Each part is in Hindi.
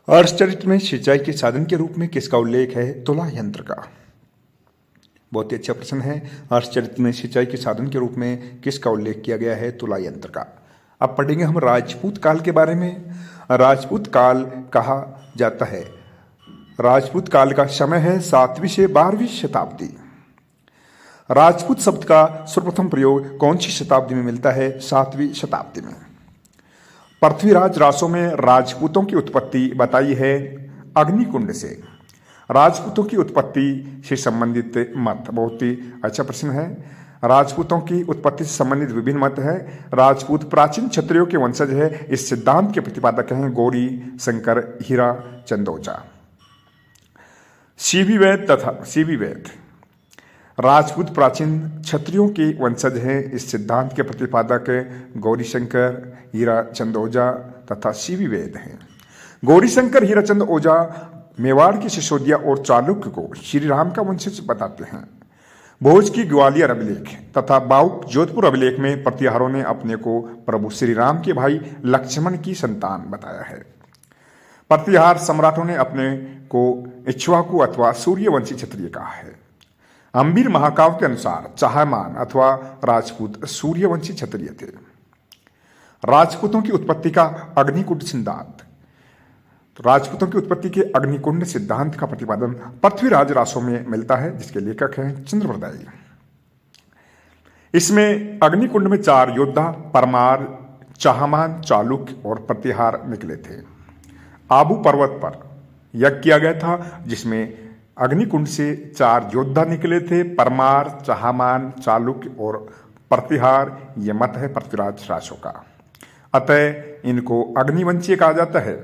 अर्धचरित्र में सिंचाई के साधन के रूप में किसका उल्लेख है? तुला यंत्र का। बहुत ही अच्छा प्रश्न है। अर्धचरित्र में सिंचाई के साधन के रूप में किसका उल्लेख किया गया है? तुला यंत्र का। अब पढ़ेंगे हम राजपूत काल के बारे में। राजपूत काल कहा जाता है, राजपूत काल का समय है 7वीं से 12वीं शताब्दी। राजपूत शब्द का सर्वप्रथम प्रयोग कौन सी शताब्दी में मिलता है? 7वीं शताब्दी में। पृथ्वीराज रासो में राजपूतों की उत्पत्ति बताई है अग्निकुंड से। राजपूतों की उत्पत्ति से संबंधित मत, बहुत ही अच्छा प्रश्न है। राजपूतों की उत्पत्ति से संबंधित विभिन्न मत है। राजपूत प्राचीन क्षत्रियों के वंशज है, इस सिद्धांत के प्रतिपादक हैं गौरी शंकर हीरा चंद ओझा। सीवी वेद राजपूत प्राचीन क्षत्रियों के वंशज हैं, इस सिद्धांत के प्रतिपादक गौरीशंकर हीराचंद ओझा तथा सीवी वेद हैं। गौरीशंकर हीराचंद ओझा मेवाड़ की सिसोदिया और चालुक्य को श्री राम का वंशज बताते हैं। भोज की ग्वालियर अभिलेख तथा बाउक जोधपुर अभिलेख में प्रतिहारों ने अपने को प्रभु श्री राम के भाई लक्ष्मण की संतान बताया है। प्रतिहार सम्राटों ने अपने को इक्ष्वाकु अथवा सूर्यवंशी क्षत्रिय कहा है। अंबीर महाकाव्य के अनुसार चाहमान अथवा राजपूत सूर्यवंशी क्षत्रिय थे। राजपूतों की उत्पत्ति का अग्निकुंड सिद्धांत। राजपूतों की उत्पत्ति के अग्निकुंड सिद्धांत का प्रतिपादन पृथ्वीराज रासो में मिलता है, जिसके लेखक हैं चंद्रवरदाई। इसमें अग्निकुंड में 4 योद्धा परमार, चाहमान, चालुक्य और प्रतिहार निकले थे। आबू पर्वत पर यज्ञ किया गया था, जिसमें अग्निकुंड से 4 योद्धा निकले थे, परमार, चाहमान, चालुक्य और प्रतिहार। ये मत है पृथ्वीराज रासो का। अतः इनको अग्निवंशीय कहा जाता है,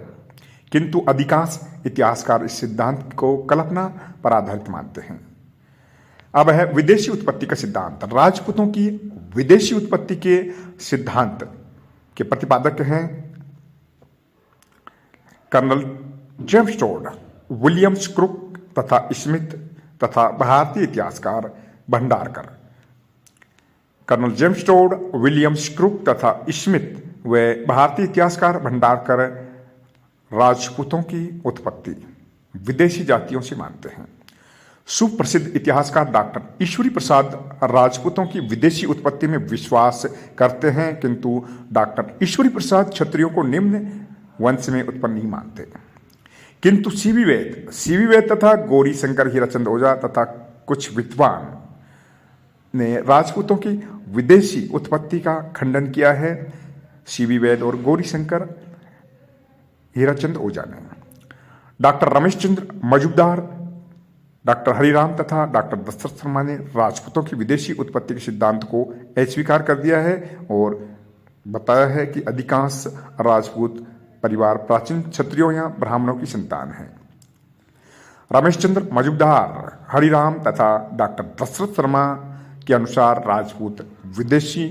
किंतु अधिकांश इतिहासकार इस सिद्धांत को कल्पना पर आधारित मानते हैं। अब है विदेशी उत्पत्ति का सिद्धांत। राजपूतों की विदेशी उत्पत्ति के सिद्धांत के प्रतिपादक हैं colonel James Tod, William Crooke तथा स्मिथ तथा भारतीय इतिहासकार Bhandarkar. Colonel James Tod, William Crooke तथा स्मिथ व भारतीय इतिहासकार भंडारकर राजपूतों की उत्पत्ति विदेशी जातियों से मानते हैं। सुप्रसिद्ध इतिहासकार डॉक्टर ईश्वरी प्रसाद राजपूतों की विदेशी उत्पत्ति में विश्वास करते हैं, किंतु डॉक्टर ईश्वरी प्रसाद क्षत्रियों को निम्न वंश में उत्पन्न नहीं मानते। किंतु सीवी वेद तथा गौरी शंकर हीराचंद ओझा तथा कुछ विद्वान ने राजपूतों की विदेशी उत्पत्ति का खंडन किया है। सीवी वेद और गौरी शंकर हीराचंद ओझा ने। डॉक्टर रमेश चंद्र मजुमदार, डॉक्टर हरिराम तथा डॉक्टर दशरथ शर्मा ने राजपूतों की विदेशी उत्पत्ति के सिद्धांत को अस्वीकार कर दिया है और बताया है कि अधिकांश राजपूत परिवार प्राचीन क्षत्रियों या ब्राह्मणों की संतान है। रमेश चंद्र मजुमदार, हरिराम तथा डॉक्टर दशरथ शर्मा के अनुसार राजपूत विदेशी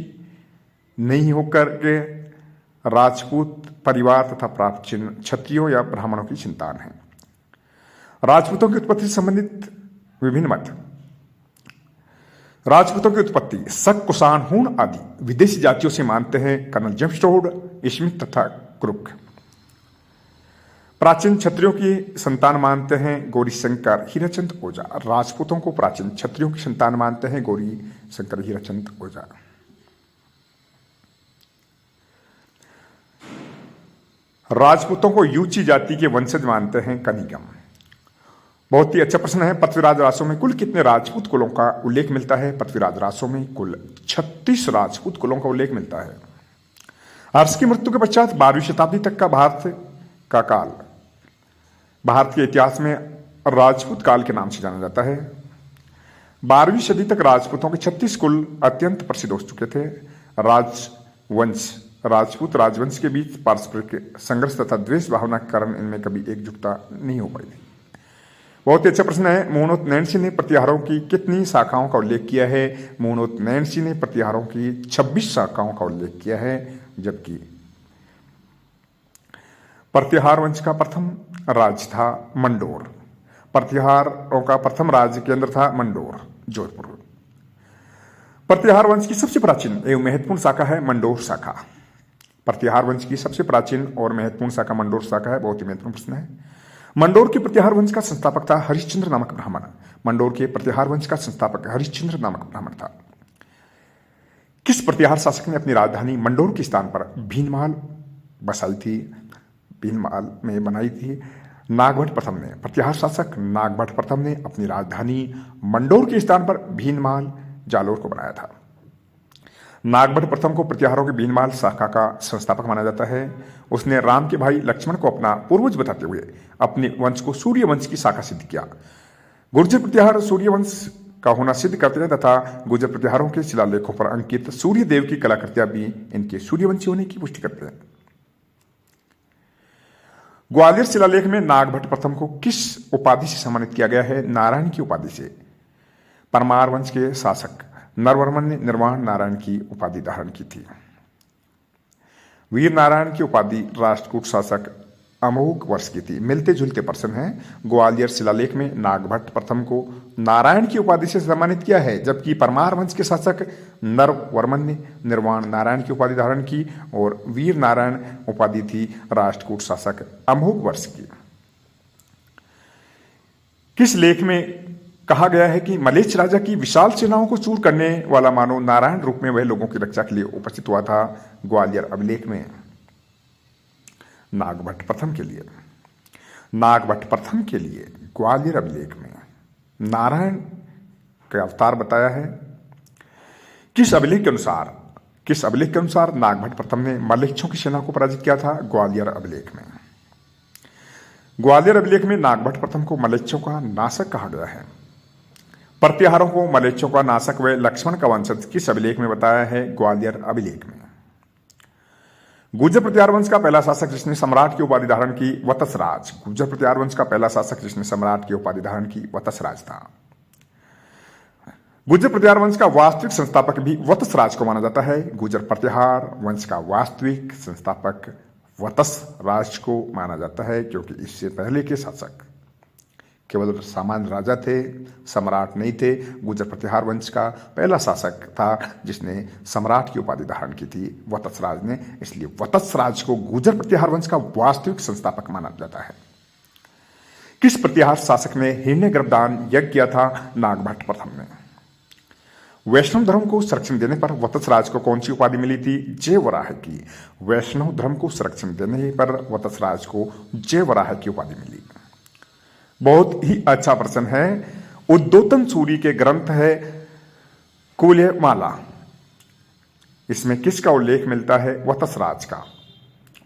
नहीं होकर के राजपूत परिवार तथा प्राचीन क्षत्रियों या ब्राह्मणों की संतान है। राजपूतों की उत्पत्ति से संबंधित विभिन्न मत। राजपूतों की उत्पत्ति शक, कुषाण, हूण आदि विदेशी जातियों से मानते हैं कर्नल जेम्स टोड, स्मिथ तथा क्रुक। प्राचीन क्षत्रियों की संतान मानते हैं गौरी शंकर हीराचंद ओझा। राजपूतों को प्राचीन क्षत्रियों की संतान मानते हैं गौरी शंकर हीराचंद ओझा। राजपूतों को यूची जाति के वंशज मानते हैं कनिगम। बहुत ही अच्छा प्रश्न है। पृथ्वीराज रासो में कुल कितने राजपूत कुलों का उल्लेख मिलता है? पृथ्वीराज रासो में कुल 36 राजपूत कुलों का उल्लेख मिलता है। हर्ष की मृत्यु के पश्चात 12वीं शताब्दी तक का भारत का काल भारत के इतिहास में राजपूत काल के नाम से जाना जाता है। 12वीं सदी तक राजपूतों के 36 कुल अत्यंत प्रसिद्ध हो चुके थे। राजपूत राजवंश के बीच पारस्परिक संघर्ष तथा द्वेष भावना के कारण इनमें कभी एकजुटता नहीं हो पाई। बहुत ही अच्छा प्रश्न है। मोहनोत नैन्सी ने प्रतिहारों की कितनी शाखाओं का उल्लेख किया है? मोहनोत नैन्सी ने प्रतिहारों की 26 शाखाओं का उल्लेख किया है, जबकि प्रतिहार वंश का प्रथम राज्य था मंडोर। प्रतिहारों का प्रथम राज्य केंद्र था मंडोर, जोधपुर। प्रतिहार वंश की सबसे प्राचीन एवं महत्वपूर्ण शाखा है मंडोर शाखा। प्रतिहार वंश की सबसे प्राचीन और महत्वपूर्ण शाखा मंडोर शाखा है। बहुत ही महत्वपूर्ण प्रश्न है। मंडोर के प्रतिहार वंश का संस्थापक था हरिश्चंद्र नामक ब्राह्मण। मंडोर के प्रतिहार वंश का संस्थापक हरिश्चंद्र नामक ब्राह्मण था। किस प्रतिहार शासक ने अपनी राजधानी मंडोर के स्थान पर भीनमाल बसाई थी? भीनमाल में बनाई थी नागभट्ट प्रथम ने। प्रतिहार शासक नागभट्ट प्रथम ने अपनी राजधानी मंडोर के स्थान पर भीनमाल जालोर को बनाया था। नागभट्ट प्रथम को प्रतिहारों के भीनमाल शाखा का संस्थापक माना जाता है। उसने राम के भाई लक्ष्मण को अपना पूर्वज बताते हुए अपने वंश को सूर्य वंश की शाखा सिद्ध किया। गुर्जर प्रतिहार सूर्य वंश का होना सिद्ध करते हैं तथा गुर्जर प्रतिहारों के शिलालेखों पर अंकित सूर्य देव की कलाकृतियां भी इनके सूर्यवंशी होने की पुष्टि करते हैं। ग्वालियर शिलालेख में नागभट्ट प्रथम को किस उपाधि से सम्मानित किया गया है? नारायण की उपाधि से। परमार वंश के शासक नरवर्मन ने निर्वाण नारायण की उपाधि धारण की थी। वीर नारायण की उपाधि राष्ट्रकूट शासक अमोघ वर्ष की थी। मिलते जुलते प्रश्न हैं। ग्वालियर शिलालेख में नागभट्ट प्रथम को नारायण की उपाधि से सम्मानित किया है, जबकि परमार वंश के शासक नरवर्मन ने निर्वाण नारायण की उपाधि धारण की और वीर नारायण उपाधि थी राष्ट्रकूट शासक अमोघ वर्ष की। किस लेख में कहा गया है कि मलेच्छ राजा की विशाल सेनाओं को चूर करने वाला मानव नारायण रूप में वह लोगों की रक्षा के लिए उपस्थित हुआ था? ग्वालियर अभिलेख में। नागभट्ट प्रथम के लिए। नागभट्ट प्रथम के लिए ग्वालियर अभिलेख में नारायण का अवतार बताया है। किस अभिलेख के अनुसार नागभट्ट प्रथम ने मलेच्छों की सेना को पराजित किया था? ग्वालियर अभिलेख में। ग्वालियर अभिलेख में नागभट्ट प्रथम को मलेच्छों का नाशक कहा गया है। प्रतिहारों को मलेच्छों का नाशक व लक्ष्मण का वंशज किस अभिलेख में बताया है? ग्वालियर अभिलेख में। गुर्जर प्रतिहार वंश का पहला शासक जिसने सम्राट की उपाधि धारण की वत्सराज। गुर्जर प्रतिहार वंश का पहला शासक जिसने सम्राट की उपाधि धारण की वत्सराज था। गुर्जर प्रतिहार वंश का वास्तविक संस्थापक भी वत्सराज को माना जाता है। गुर्जर प्रतिहार वंश का वास्तविक संस्थापक वत्सराज को माना जाता है, क्योंकि इससे पहले के शासक केवल सामान्य राजा थे, सम्राट नहीं थे। गुर्जर प्रतिहार वंश का पहला शासक था जिसने सम्राट की उपाधि धारण की थी, वत्सराज ने। इसलिए वत्सराज को गुर्जर प्रतिहार वंश का वास्तविक संस्थापक माना जाता है। किस प्रतिहार शासक ने हिरण्यगर्भदान यज्ञ किया था? नागभट्ट प्रथम ने। वैष्णव धर्म को संरक्षण देने पर वत्सराज को कौन सी उपाधि मिली थी? जय वराह की। वैष्णव धर्म को संरक्षण देने पर वत्सराज को जय वराह की उपाधि मिली। बहुत ही अच्छा प्रश्न है। उद्योतन सूरी के ग्रंथ है कुलमाला। इसमें किसका उल्लेख मिलता है? वत्सराज का।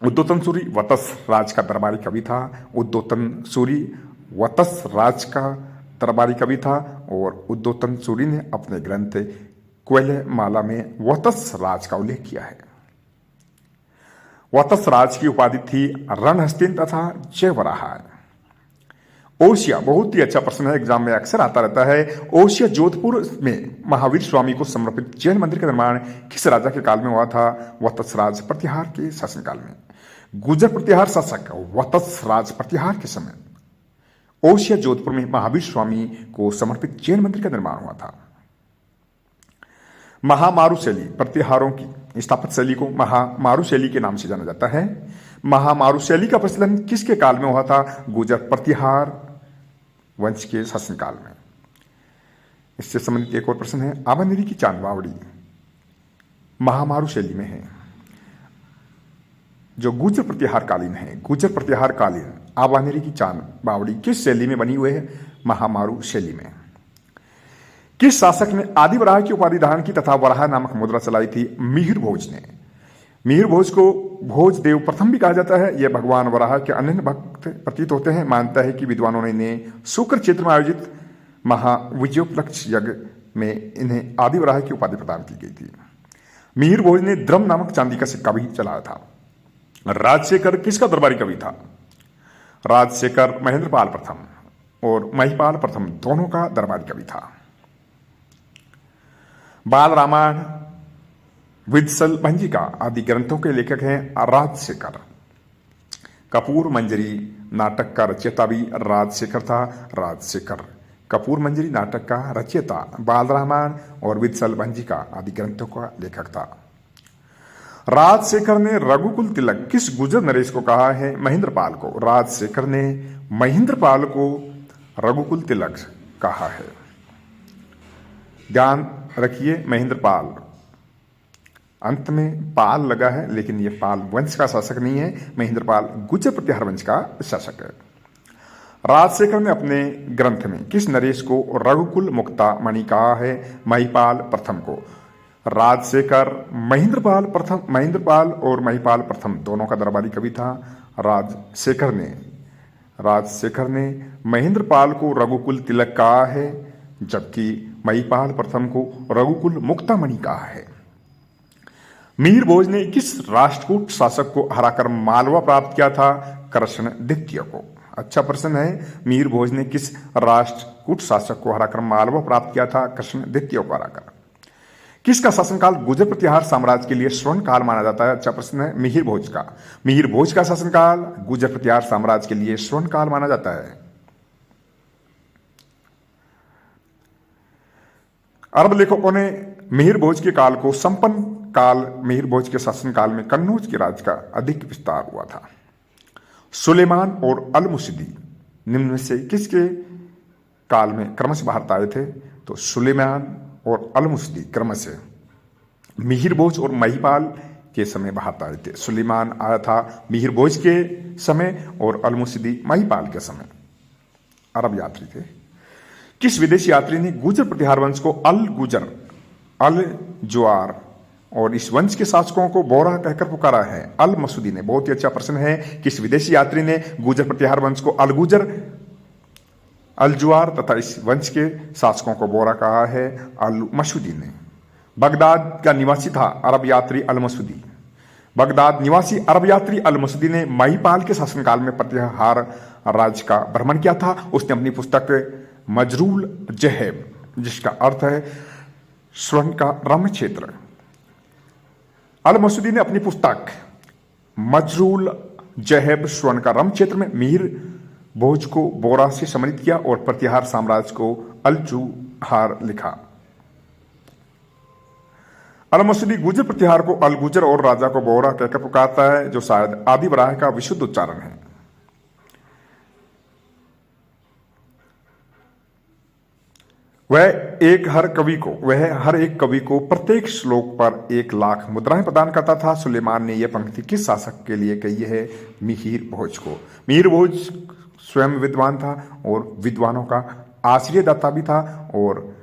उद्योतन सूरी वत्सराज का दरबारी कवि था। उद्योतन सूरी वत्सराज का दरबारी कवि था और उद्योतन सूरी ने अपने ग्रंथ कुलमाला में वत्सराज का उल्लेख किया है। वत्सराज की उपाधि थी रणहस्तिन तथा जयवराह। ओसिया, बहुत ही अच्छा प्रश्न है, एग्जाम में अक्सर आता रहता है। ओसिया जोधपुर में महावीर स्वामी को समर्पित जैन मंदिर का निर्माण किस राजा के काल में हुआ था? वत्सराज प्रतिहार के शासनकाल में। गुर्जर प्रतिहार शासक वत्सराज प्रतिहार के समय ओसिया जोधपुर में महावीर स्वामी को समर्पित जैन मंदिर का निर्माण हुआ था। महामारू शैली प्रतिहारों की स्थापत्य शैली को महामारू शैली के नाम से जाना जाता है। महामारू शैली का प्रचलन किसके काल में हुआ था? गुर्जर प्रतिहार वंश के शासनकाल में। इससे संबंधित एक और प्रश्न है। आबानेरी की चांद बावड़ी महामारू शैली में है। जो गुर्जर प्रतिहार कालीन है, गुर्जर प्रतिहार कालीन आबानेरी की चांद बावड़ी किस शैली में बनी हुई है? महामारू शैली में। किस शासक ने आदि वराह की उपाधि धारण की तथा वराह नामक मुद्रा चलाई थी? मिहिर भोज ने। मिहिर भोज को भोज देव प्रथम भी कहा जाता है। यह भगवान वराह के अनन्य भक्त प्रतीत होते हैं। मानता है कि विद्वानों ने इन्हें शुक्र क्षेत्र में आयोजित महाविजयोपलक्ष यज्ञ में इन्हें आदि वराह की उपाधि प्रदान की गई थी। मिहिर भोज ने द्रम नामक चांदी का सिक्का भी चलाया था। राजशेखर किसका दरबारी कवि था? राजशेखर महेंद्रपाल प्रथम और महिपाल प्रथम दोनों का दरबारी कवि था। बाल रामायण, विद्सल भंजिका आदि ग्रंथों के लेखक हैं राजशेखर। कपूर मंजरी नाटक का रचयिता भी राजशेखर था। राजशेखर कपूर मंजरी नाटक का रचयिता, बाल रामायण और विद्सल भंजिका आदि ग्रंथों का लेखक था। राजशेखर ने रघुकुल तिलक किस गुजर नरेश को कहा है? महेंद्रपाल को। राजशेखर ने महेंद्रपाल को रघुकुल तिलक कहा है। ध्यान रखिए, महेंद्रपाल अंत में पाल लगा है, लेकिन यह पाल वंश का शासक नहीं है। महेंद्रपाल गुर्जर प्रतिहार वंश का शासक है। राजशेखर ने अपने ग्रंथ में किस नरेश को रघुकुल मुक्ता मणि कहा है? महिपाल प्रथम को। राजशेखर महेंद्रपाल और महिपाल प्रथम दोनों का दरबारी कवि था। राजशेखर ने महेंद्रपाल को रघुकुल तिलक कहा है, जबकि महिपाल प्रथम को रघुकुल मुक्ता मणि कहा है। मिहिर भोज ने किस राष्ट्रकूट शासक को हराकर मालवा प्राप्त किया था? कृष्ण द्वितीय को। अच्छा प्रश्न है, मिहिर भोज ने किस राष्ट्रकूट शासक को हराकर मालवा प्राप्त किया था? कृष्ण द्वितीय को हराकर। किसका शासनकाल गुर्जर प्रतिहार साम्राज्य के लिए स्वर्ण काल माना जाता है? अच्छा प्रश्न है, मिहिर भोज का। मिहिर भोज का शासनकाल गुर्जर प्रतिहार साम्राज्य के लिए स्वर्ण काल माना जाता है। अरब लेखकों ने मिहिर भोज के काल को संपन्न काल, मिहिर भोज के शासनकाल में कन्नौज के राज्य का अधिक विस्तार हुआ था। सुलेमान और अल-मुसदी निम्न में से किसके काल में क्रमशः भारत आए थे? तो सुलेमान और अल-मुसदी क्रमशः मिहिर भोज और महिपाल के समय भारत आए थे। सुलेमान आया था मिहिर भोज के समय और अल-मुसदी महिपाल के समय। अरब यात्री थे। किस विदेशी यात्री ने गुर्जर प्रतिहार वंश को अल जुआर और इस वंश के शासकों को बोरा कहकर पुकारा है? अल-मसूदी ने। बहुत ही अच्छा प्रश्न है, किस विदेशी यात्री ने गुर्जर प्रतिहार वंश को अल जुआर तथा इस वंश के शासकों को बोरा कहा है? अल-मसूदी ने। बगदाद का निवासी था अरब यात्री अल-मसूदी। बगदाद निवासी अरब यात्री अल-मसूदी ने महिपाल के शासनकाल में प्रतिहार राज्य का भ्रमण किया था। उसने अपनी पुस्तक मजरूल जहेब, जिसका अर्थ है स्वर्ण का रम क्षेत्र, अल-मसूदी ने अपनी पुस्तक मजरूल जहेब स्वर्ण का रम क्षेत्र में मिहिर भोज को बोरा से सम्मिलित किया और प्रतिहार साम्राज्य को अल-जुहार लिखा। अल-मसूदी गुर्जर प्रतिहार को अल-गुजर और राजा को बोरा कहकर पुकारता है, जो शायद आदि बराह का विशुद्ध उच्चारण है। वह हर एक कवि को प्रत्येक श्लोक पर 1 लाख मुद्राएं प्रदान करता था। सुलेमान ने यह पंक्ति किस शासक के लिए कही है? मिहिर भोज को। मिहिर भोज स्वयं विद्वान था और विद्वानों का आश्रयदाता भी था, और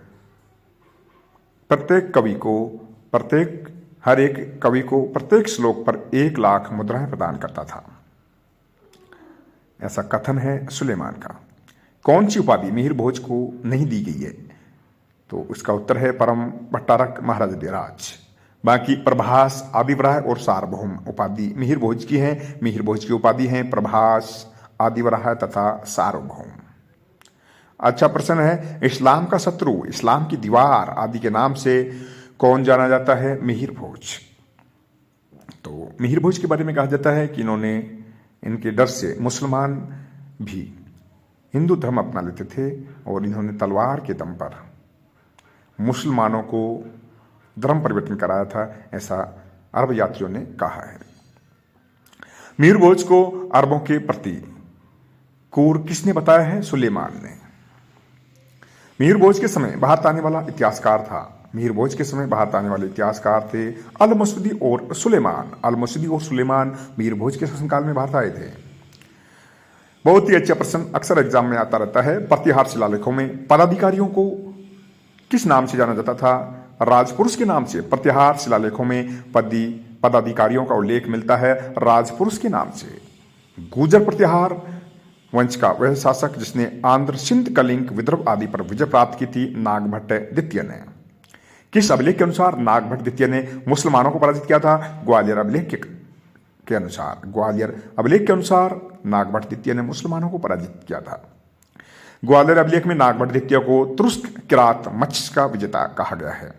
हर एक कवि को प्रत्येक श्लोक पर 1 लाख मुद्राएं प्रदान करता था। ऐसा कथन है सुलेमान का। कौन सी उपाधि मिहिर भोज को नहीं दी गई है? तो उसका उत्तर है परम भट्टारक महाराज धीराज। बाकी प्रभास, आदिवराह और सार्वभौम उपाधि मिहिर भोज की है। मिहिर भोज की उपाधि है प्रभास, आदिवराह तथा सार्वभौम। अच्छा प्रश्न है, इस्लाम का शत्रु, इस्लाम की दीवार आदि के नाम से कौन जाना जाता है? मिहिर भोज। तो मिहिर भोज के बारे में कहा जाता है कि इनके डर से मुसलमान भी हिंदू धर्म अपना लेते थे, और इन्होंने तलवार के दम पर मुसलमानों को धर्म परिवर्तन कराया था, ऐसा अरब यात्रियों ने कहा है। मिहिर भोज को अरबों के प्रति क्रूर किसने बताया है? सुलेमान ने। मिहिर भोज के समय भारत आने वाला इतिहासकार था। मिहिर भोज के समय भारत आने वाले इतिहासकार थे अल-मसूदी और सुलेमान। अल-मसूदी और सुलेमान मिहिर भोज के शासनकाल में भारत आए थे। बहुत ही अच्छा प्रश्न अक्सर एग्जाम में आता रहता है। प्रतिहार शिलालेखों में पदाधिकारियों को किस नाम से जाना जाता था? राजपुरुष के नाम से। प्रतिहार शिलालेखों में पदाधिकारियों का उल्लेख मिलता है राजपुरुष के नाम से। गुर्जर प्रतिहार वंश का वह शासक जिसने आंध्र, सिंध, कलिंग, विदर्भ आदि पर विजय प्राप्त की थी, नागभट्ट द्वितीय ने। किस अभिलेख के अनुसार नागभट्ट द्वितीय ने मुसलमानों को पराजित किया था? ग्वालियर अभिलेख के अनुसार नागभट्ट द्वितीय ने मुसलमानों को पराजित किया था। ग्वालियर अभिलेख में नागभट्ट द्वितीय को तुरुष्क किरात मत्स्य का विजेता कहा गया है।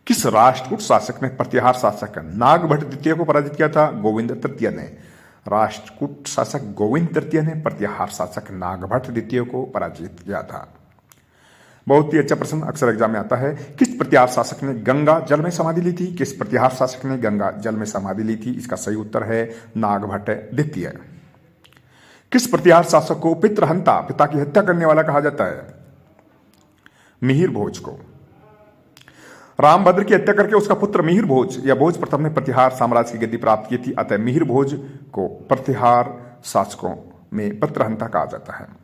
किस राष्ट्रकूट शासक ने प्रतिहार शासक नागभट्ट द्वितीय को पराजित किया था? गोविंद तृतीय ने। राष्ट्रकूट शासक गोविंद तृतीय ने प्रतिहार शासक नागभट्ट द्वितीय को पराजित किया था। बहुत ही अच्छा प्रश्न अक्सर एग्जाम में आता है। किस प्रतिहार शासक ने गंगा जल में समाधि ली थी? किस प्रतिहार शासक ने गंगा जल में समाधि ली थी? इसका सही उत्तर है नागभट्ट द्वितीय। किस प्रतिहार शासक को पितृहंता, पिता की हत्या करने वाला कहा जाता है? मिहिर भोज को। रामभद्र की हत्या करके उसका पुत्र मिहिर भोज या भोज प्रथम ने प्रतिहार साम्राज्य की गद्दी प्राप्त की थी, अतः मिहिर भोज को प्रतिहार शासकों में पितृहंता कहा जाता है।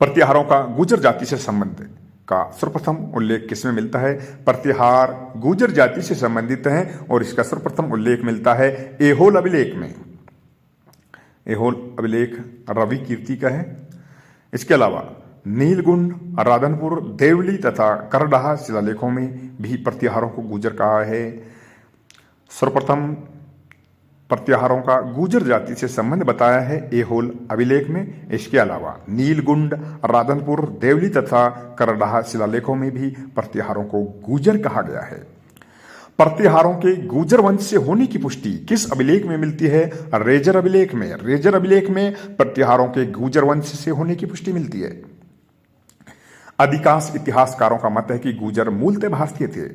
प्रतिहारों का गुर्जर जाति से संबंध का सर्वप्रथम उल्लेख किसमें मिलता है? प्रतिहार गुर्जर जाति से संबंधित है और इसका सर्वप्रथम उल्लेख मिलता है ऐहोल अभिलेख में। ऐहोल अभिलेख रवि कीर्ति का है। इसके अलावा नीलगुंड, राधनपुर, देवली तथा करडाहा शिलालेखों में भी प्रतिहारों को गुर्जर कहा है। सर्वप्रथम प्रतिहारों का गुर्जर जाति से संबंध बताया है ऐहोल अभिलेख में। इसके अलावा नीलगुंड, राधनपुर, देवली तथा करडाहा शिलालेखों में भी प्रतिहारों को गुर्जर कहा गया है। प्रतिहारों के गुर्जर वंश से होने की पुष्टि किस अभिलेख में मिलती है? रेजर अभिलेख में। रेजर अभिलेख में प्रतिहारों के गुर्जर वंश से होने की पुष्टि मिलती है। अधिकांश इतिहासकारों का मत है कि गुर्जर मूलतः भारतीय थे।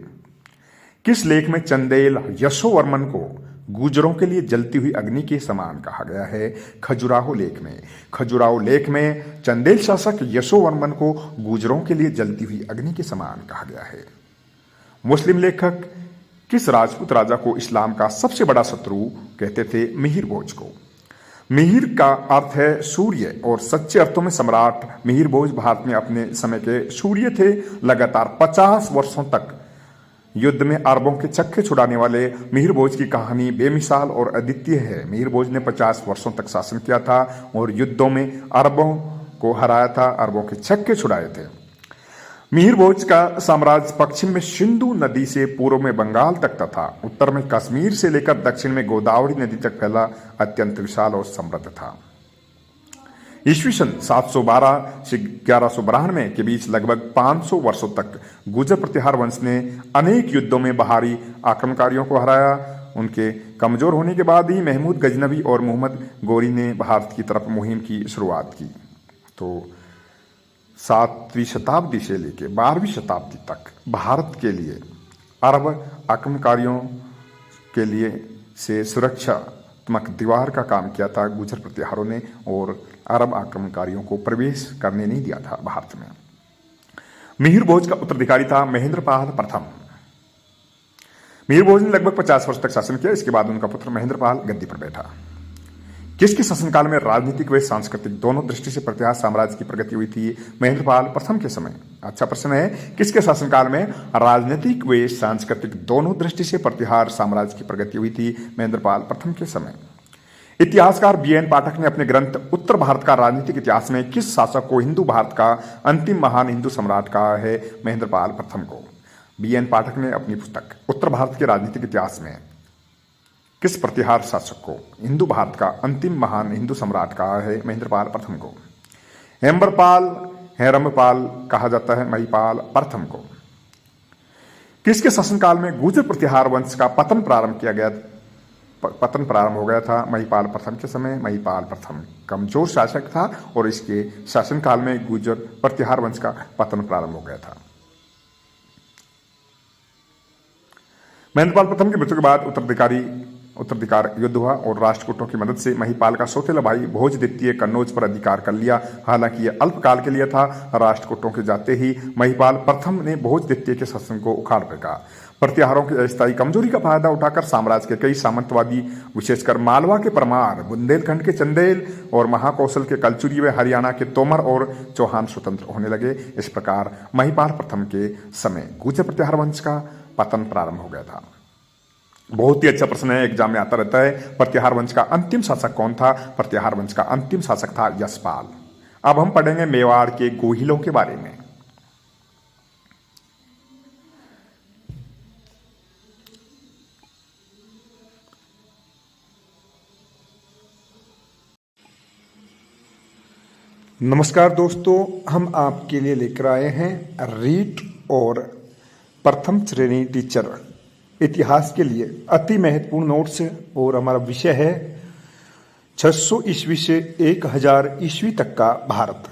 किस लेख में चंदेल यशोवर्मन को गुर्जरों के लिए जलती हुई अग्नि के समान कहा गया है? खजुराहो लेख में। खजुराहो लेख में चंदेल शासक यशोवर्मन को गुर्जरों के लिए जलती हुई अग्नि के समान कहा गया है। मुस्लिम लेखक किस राजपूत राजा को इस्लाम का सबसे बड़ा शत्रु कहते थे? मिहिर भोज को। मिहिर का अर्थ है सूर्य और सच्चे अर्थों में सम्राट मिहिर भोज भारत में अपने समय के सूर्य थे। लगातार 50 वर्षों तक युद्ध में अरबों के चक्के छुड़ाने वाले मिहिर भोज की कहानी बेमिसाल और अद्वितीय है। मिहिर भोज ने 50 वर्षों तक शासन किया था और युद्धों में अरबों को हराया था, अरबों के चक्के छुड़ाए थे। मिहिर भोज का साम्राज्य पश्चिम में सिंधु नदी से पूर्व में बंगाल तक तथा उत्तर में कश्मीर से लेकर दक्षिण में गोदावरी नदी तक फैला अत्यंत विशाल और समृद्ध था। ईस्वी सन 712 से 1192 के बीच लगभग 500 वर्षों तक गुर्जर प्रतिहार वंश ने अनेक युद्धों में बाहरी आक्रमणकारियों को हराया। उनके कमजोर होने के बाद ही महमूद गजनवी और मोहम्मद गोरी ने भारत की तरफ मुहिम की शुरुआत की। तो 7वीं शताब्दी से लेकर 12वीं शताब्दी तक भारत के लिए अरब आक्रमणकारियों के लिए से सुरक्षात्मक दीवार का काम किया था गुर्जर प्रतिहारों ने, और अरब आक्रमणकारियों को प्रवेश करने नहीं दिया था भारत में। मिहिर भोज का उत्तराधिकारी था महेंद्रपाल प्रथम। मिहिर भोज ने लगभग 50 वर्ष तक शासन किया। इसके बाद उनका पुत्र महेंद्रपाल गद्दी पर बैठा। किसके शासनकाल में राजनीतिक व सांस्कृतिक दोनों दृष्टि से प्रतिहार साम्राज्य की प्रगति हुई थी? महेंद्रपाल प्रथम के समय। अच्छा प्रश्न है, किसके शासनकाल में राजनीतिक व सांस्कृतिक दोनों दृष्टि से प्रतिहार साम्राज्य की प्रगति हुई थी? महेंद्रपाल प्रथम के समय। इतिहासकार BN पाठक ने अपने ग्रंथ उत्तर भारत का राजनीतिक इतिहास में किस शासक को हिंदू भारत का अंतिम महान हिंदू सम्राट कहा है? महेंद्रपाल प्रथम को। BN पाठक ने अपनी पुस्तक उत्तर भारत के राजनीतिक इतिहास में किस प्रतिहार शासक को हिंदू भारत का अंतिम महान हिंदू सम्राट कहा है? महेंद्रपाल प्रथम को। हेरम्बपाल कहा जाता है महिपाल प्रथम को। किसके शासनकाल में गुर्जर प्रतिहार वंश का पतन प्रारंभ हो गया था? महिपाल प्रथम के समय। महिपाल प्रथम कमजोर शासक था और इसके शासनकाल में गुर्जर प्रतिहार वंश का पतन प्रारंभ हो गया था। महेंद्रपाल प्रथम की मृत्यु के बाद उत्तराधिकार युद्ध हुआ और राष्ट्रकूटों की मदद से महिपाल का सौतेला भाई भोज द्वितीय कन्नौज पर अधिकार कर लिया। हालांकि यह अल्पकाल के लिए था। राष्ट्रकूटों के जाते ही महिपाल प्रथम ने भोज द्वितीय के शासन को उखाड़ फेंका। प्रतिहारों की अस्थायी कमजोरी का फायदा उठाकर साम्राज्य के कई सामंतवादी, विशेषकर मालवा के परमार, बुंदेलखंड के चंदेल और महाकौशल के कलचुरी व हरियाणा के तोमर और चौहान स्वतंत्र होने लगे। इस प्रकार महिपाल प्रथम के समय गुर्जर प्रतिहार वंश का पतन प्रारंभ हो गया था। बहुत ही अच्छा प्रश्न है, एग्जाम में आता रहता है। प्रतिहार वंश का अंतिम शासक कौन था? प्रतिहार वंश का अंतिम शासक था यशपाल। अब हम पढ़ेंगे मेवाड़ के गोहिलों के बारे में। नमस्कार दोस्तों, हम आपके लिए लेकर आए हैं रीट और प्रथम श्रेणी टीचर इतिहास के लिए अति महत्वपूर्ण नोट्स, और हमारा विषय है 600 ईस्वी से 1000 ईस्वी तक का भारत।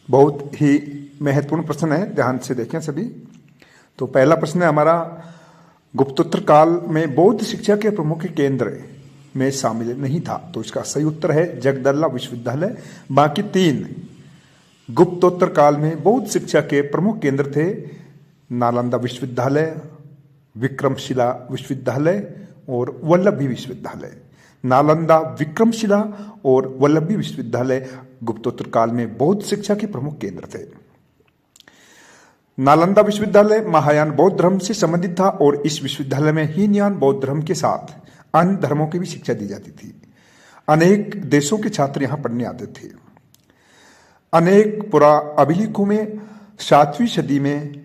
बहुत ही महत्वपूर्ण प्रश्न है, ध्यान से देखें सभी। तो पहला प्रश्न है हमारा, गुप्तोत्तर काल में बौद्ध शिक्षा के प्रमुख केंद्र में शामिल नहीं था। तो इसका सही उत्तर है जगदलला विश्वविद्यालय। बाकी 3 गुप्तोत्तर काल में बौद्ध शिक्षा के प्रमुख केंद्र थे, नालंदा विश्वविद्यालय, विक्रमशिला विश्वविद्यालय और वल्लभी विश्वविद्यालय। नालंदा, विक्रमशिला और वल्लभी विश्वविद्यालय गुप्तोत्तर काल में बौद्ध शिक्षा के प्रमुख केंद्र थे। नालंदा विश्वविद्यालय महायान बौद्ध धर्म से संबंधित था और इस विश्वविद्यालय में हीनयान बौद्ध धर्म के साथ अन्य धर्मों की भी शिक्षा दी जाती थी। अनेक देशों के छात्र यहां पढ़ने आते थे। अनेक पुरा अभिलेखों में 7वीं सदी में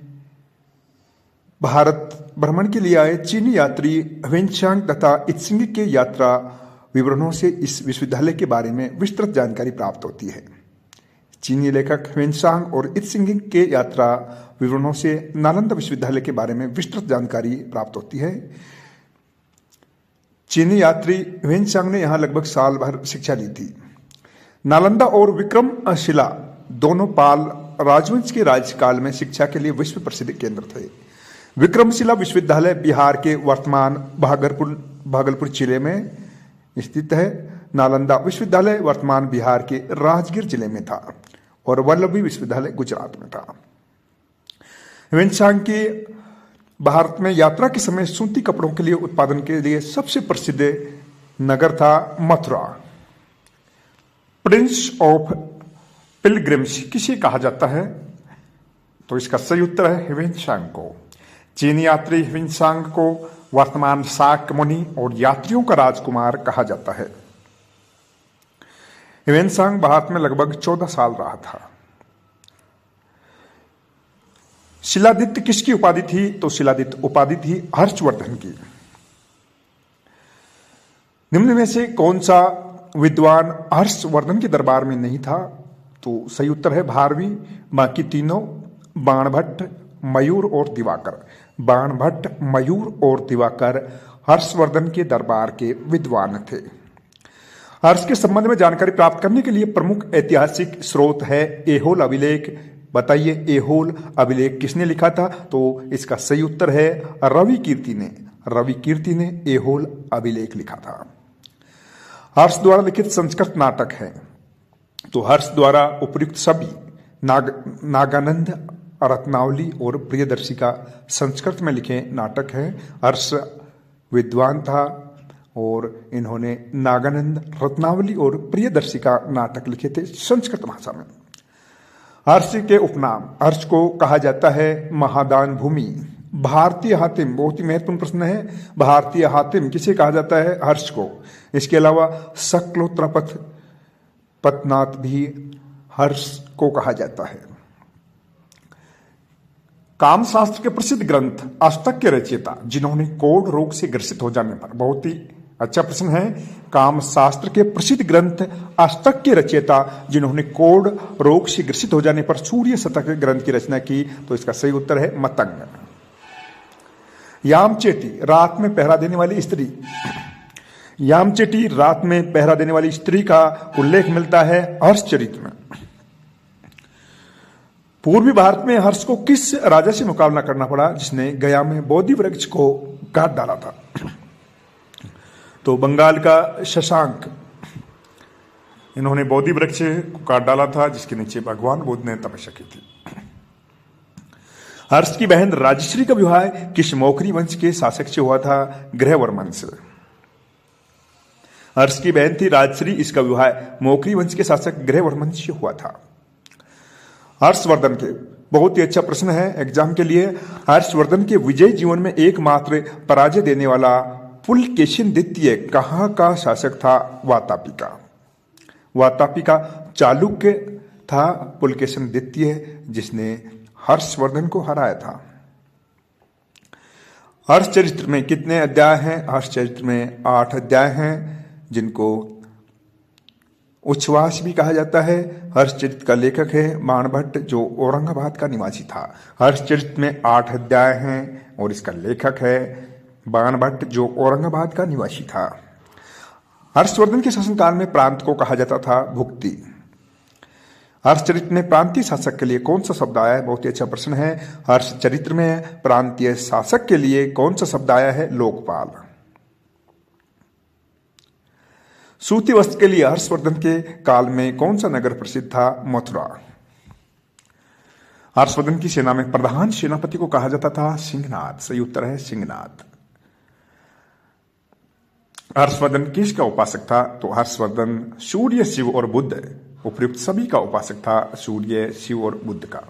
भारत भ्रमण के लिए आए चीनी यात्री ह्वेनसांग तथा इत्सिंग के यात्रा विवरणों से इस विश्वविद्यालय के बारे में विस्तृत जानकारी प्राप्त होती है। चीनी लेखक ह्वेनसांग और इत्सिंग के यात्रा विवरणों से नालंदा विश्वविद्यालय के बारे में विस्तृत जानकारी प्राप्त होती है। चीनी यात्री ह्वेनसांग ने यहां लगभग साल भर शिक्षा ली थी। नालंदा और विक्रमशिला दोनों पाल राजवंश के राज्यकाल में शिक्षा के लिए विश्व प्रसिद्ध केंद्र थे। विक्रमशिला विश्वविद्यालय बिहार के वर्तमान भागलपुर जिले में स्थित है। नालंदा विश्वविद्यालय वर्तमान बिहार के राजगीर जिले में था और वल्लभी विश्वविद्यालय गुजरात में था। ह्वेनसांग की भारत में यात्रा के समय सूती कपड़ों के लिए उत्पादन के लिए सबसे प्रसिद्ध नगर था मथुरा। प्रिंस ऑफ पिलग्रिम्स किसे कहा जाता है? तो इसका सही उत्तर है ह्वेनसांग को। चीनी यात्री ह्वेनसांग को वर्तमान शाक्य मुनि और यात्रियों का राजकुमार कहा जाता है। ह्वेनसांग भारत में लगभग 14 साल रहा था। शिलादित्य किसकी उपाधि थी? तो शिलादित्य उपाधि थी हर्षवर्धन की। निम्न में से कौन सा विद्वान हर्षवर्धन के दरबार में नहीं था? तो सही उत्तर है भारवी। बाकी तीनों बाणभट्ट, मयूर और दिवाकर। बाणभट्ट, मयूर और दिवाकर हर्षवर्धन के दरबार के विद्वान थे। हर्ष के संबंध में जानकारी प्राप्त करने के लिए प्रमुख ऐतिहासिक स्रोत है एहोल अभिलेख। बताइए एहोल अभिलेख किसने लिखा था? तो इसका सही उत्तर है रवि कीर्ति ने। रवि कीर्ति ने एहोल अभिलेख लिखा था। हर्ष द्वारा लिखित संस्कृत नाटक है। तो हर्ष द्वारा उपयुक्त सभी नागानंद, रत्नावली और प्रियदर्शिका संस्कृत में लिखे नाटक है। हर्ष विद्वान था और इन्होंने नागानंद, रत्नावली और प्रियदर्शिका नाटक लिखे थे संस्कृत भाषा में। हर्ष के उपनाम, हर्ष को कहा जाता है महादान भूमि। भारतीय हातिम, बहुत ही महत्वपूर्ण प्रश्न है। भारतीय हातिम किसे कहा जाता है? हर्ष को। इसके अलावा शक्लोत्रपथ पतनाथ भी हर्ष को कहा जाता है। कामशास्त्र के प्रसिद्ध ग्रंथ अष्टक के रचयिता जिन्होंने कोढ़ रोग से ग्रसित हो जाने पर, बहुत ही अच्छा प्रश्न है। कामशास्त्र के प्रसिद्ध ग्रंथ अष्टक के रचयिता जिन्होंने कोढ़ रोग से ग्रसित हो जाने पर सूर्य शतक ग्रंथ की रचना की। तो इसका सही उत्तर है मतंग। यामचेटी, रात में पहरा देने वाली स्त्री। यामचेटी, रात में पहरा देने वाली स्त्री का उल्लेख मिलता है हर्षचरित में। पूर्वी भारत में हर्ष को किस राजा से मुकाबला करना पड़ा जिसने गया में बोधि वृक्ष को काट डाला था? तो बंगाल का शशांक, इन्होंने बोधि वृक्ष को काट डाला था जिसके नीचे भगवान बुद्ध ने तपस्या की थी। हर्ष की बहन राजश्री का विवाह किस मौखरी वंश के शासक से हुआ था? ग्रहवर्मन से। हर्ष की बहन थी राजश्री, इसका विवाह मौखरी वंश के शासक ग्रहवर्मन से हुआ था। हर्षवर्धन के, बहुत ही अच्छा प्रश्न है एग्जाम के लिए। हर्षवर्धन के विजय जीवन में एकमात्र पराजय देने वाला पुलकेशिन द्वितीय कहाँ का शासक था? वातापी का। वातापी का चालुक्य था पुलकेशिन द्वितीय जिसने हर्षवर्धन को हराया था। हर्षचरित्र में कितने अध्याय हैं? हर्षचरित्र में 8 अध्याय हैं जिनको उच्छ्वास भी कहा जाता है। हर्षचरित्र का लेखक है बाणभट्ट जो औरंगाबाद का निवासी था। हर्षचरित्र में 8 अध्याय हैं और इसका लेखक है बाणभट्ट जो औरंगाबाद का निवासी था। हर्षवर्धन के शासनकाल में प्रांत को कहा जाता था भुक्ति। हर्षचरित्र में प्रांतीय शासक के लिए कौन सा शब्द आया है? बहुत ही अच्छा प्रश्न है। हर्षचरित्र में प्रांतीय शासक के लिए कौन सा शब्द आया है? लोकपाल। सूती वस्त्र के लिए हर्षवर्धन के काल में कौन सा नगर प्रसिद्ध था? मथुरा। हर्षवर्धन की सेना में प्रधान सेनापति को कहा जाता था सिंहनाद। सही उत्तर है सिंहनाद। हर्षवर्धन किसका उपासक था? तो हर्षवर्धन सूर्य, शिव और बुद्ध, उपयुक्त सभी का उपासक था। सूर्य, शिव और बुद्ध का।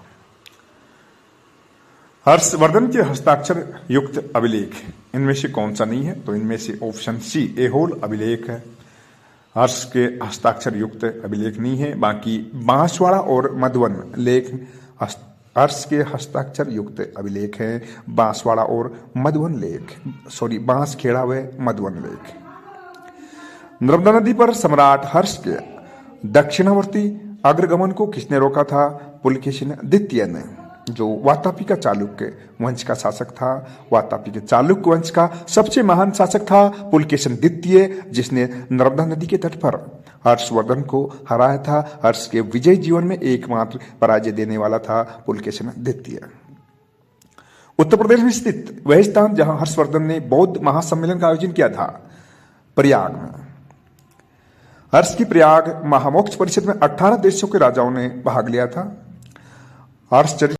हर्षवर्धन के हस्ताक्षर युक्त अभिलेख इनमें से कौन सा नहीं है? तो इनमें से ऑप्शन सी ऐहोल अभिलेख है। हर्ष के हस्ताक्षर युक्त अभिलेख नहीं है। बाकी बांसवाड़ा और मधुवन लेख हर्ष के हस्ताक्षर युक्त अभिलेख है। बांसवाड़ा और मधुवन लेख, बांसखेड़ा व मधुवन लेख। नर्मदा नदी पर सम्राट हर्ष के दक्षिणावर्ती अग्रगमन को किसने रोका था? पुलकेशिन द्वितीय ने, जो वातापी का चालुक्य वंश का शासक था। वातापी के चालुक्य वंश का सबसे महान शासक था पुलकेशिन द्वितीय, जिसने नर्मदा नदी के तट पर हर्षवर्धन को हराया था। हर्ष के विजय जीवन में एकमात्र पराजय देने वाला था पुलकेशिन द्वितीय। उत्तर प्रदेश में स्थित वह स्थान जहां हर्षवर्धन ने बौद्ध महासम्मेलन का आयोजन किया था, प्रयाग में। हर्ष की प्रयाग महामोक्ष परिषद में 18 देशों के राजाओं ने भाग लिया था। हर्षचरित्र